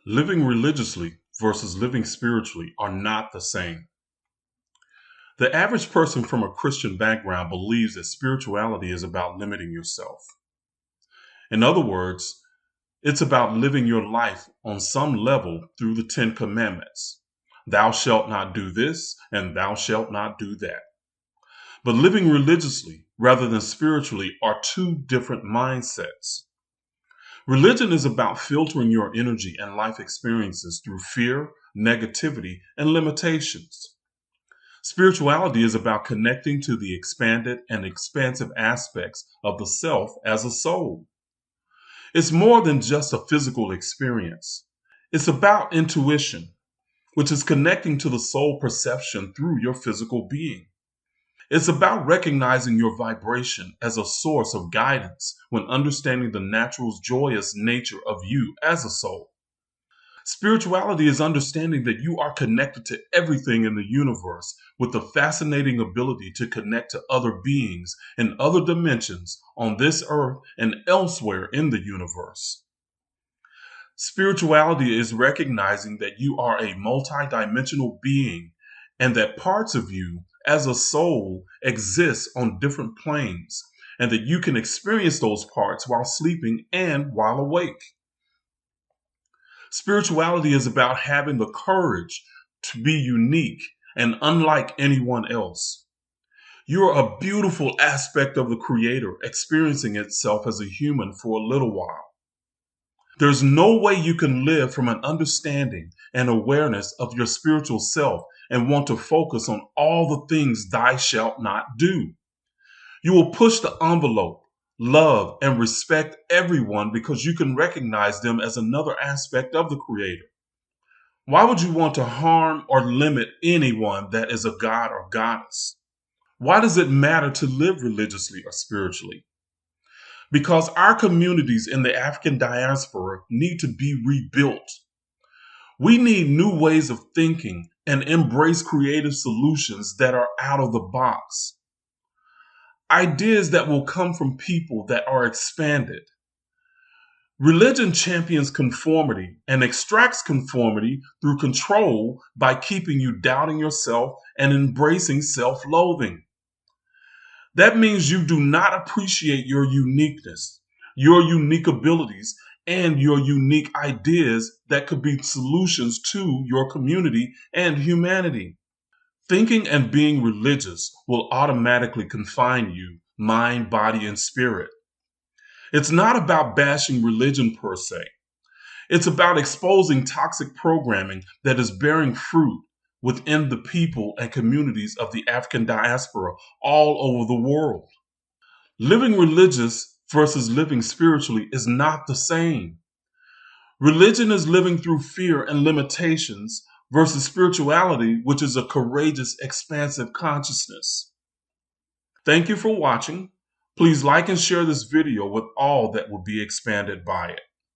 Living religiously versus living spiritually are not the same. The average person from a Christian background believes that spirituality is about limiting yourself. In other words, it's about living your life on some level through the Ten Commandments. Thou shalt not do this, and thou shalt not do that. But living religiously rather than spiritually are two different mindsets. Religion is about filtering your energy and life experiences through fear, negativity, and limitations. Spirituality is about connecting to the expanded and expansive aspects of the self as a soul. It's more than just a physical experience. It's about intuition, which is connecting to the soul perception through your physical being. It's about recognizing your vibration as a source of guidance when understanding the natural joyous nature of you as a soul. Spirituality is understanding that you are connected to everything in the universe with the fascinating ability to connect to other beings in other dimensions on this earth and elsewhere in the universe. Spirituality is recognizing that you are a multidimensional being and that parts of you as a soul exist on different planes and that you can experience those parts while sleeping and while awake. Spirituality is about having the courage to be unique and unlike anyone else. You are a beautiful aspect of the Creator experiencing itself as a human for a little while. There's no way you can live from an understanding and awareness of your spiritual self and want to focus on all the things thou shalt not do. You will push the envelope, love, and respect everyone because you can recognize them as another aspect of the Creator. Why would you want to harm or limit anyone that is a god or goddess? Why does it matter to live religiously or spiritually? Because our communities in the African diaspora need to be rebuilt. We need new ways of thinking and embrace creative solutions that are out of the box. Ideas that will come from people that are expanded. Religion champions conformity and extracts conformity through control by keeping you doubting yourself and embracing self-loathing. That means you do not appreciate your uniqueness, your unique abilities, and your unique ideas that could be solutions to your community and humanity. Thinking and being religious will automatically confine you, mind, body, and spirit. It's not about bashing religion per se. It's about exposing toxic programming that is bearing fruit within the people and communities of the African diaspora all over the world. Living religious versus living spiritually is not the same. Religion is living through fear and limitations versus spirituality, which is a courageous, expansive consciousness. Thank you for watching. Please like and share this video with all that will be expanded by it.